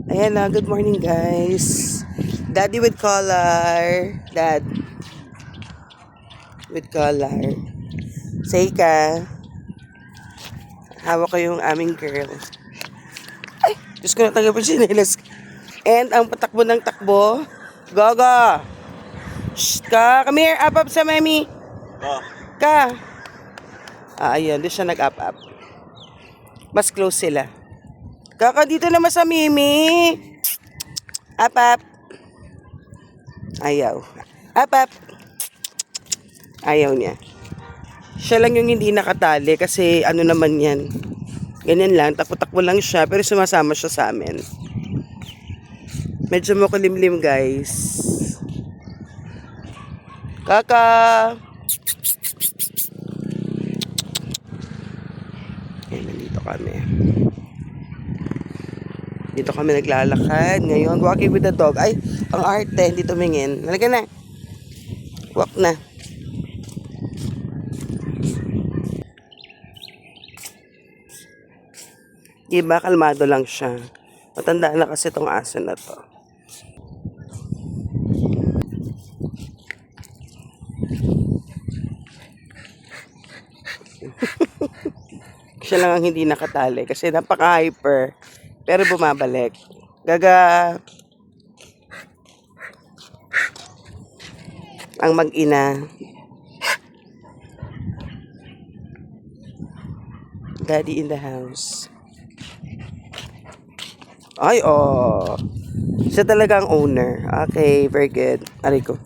Ayan na, good morning guys. Daddy with collar. Dad. With collar. Seika. Hawak ko yung aming girl. Ay, Diyos ko natanggal pa sinelas. And ang patakbo ng takbo. Gogo. Shh, ka. Come here. Up up sa mami. Ka. Ayun. Doon siya nag-up. Mas close sila. Kaka, dito naman sa Mimi. Up. Ayaw. Up. Ayaw niya. Siya lang yung hindi nakatali kasi ano naman yan. Ganyan lang. Takbo-takbo lang siya pero sumasama siya sa amin. Medyo makulimlim guys. Kaka. Ayan, nandito kami. Dito kami naglalakad. Ngayon, walking with the dog. Ay, ang arte. Hindi tumingin. Nalaga na. Walk na. Diba, kalmado lang siya. Matanda na kasi itong aso na to. Siya lang ang hindi nakatali kasi napaka-hyper. Pero bumabalik. Gaga. Ang mag-ina. Daddy in the house. Ay, oh. Siya talaga ang owner. Okay, very good. Aray ko.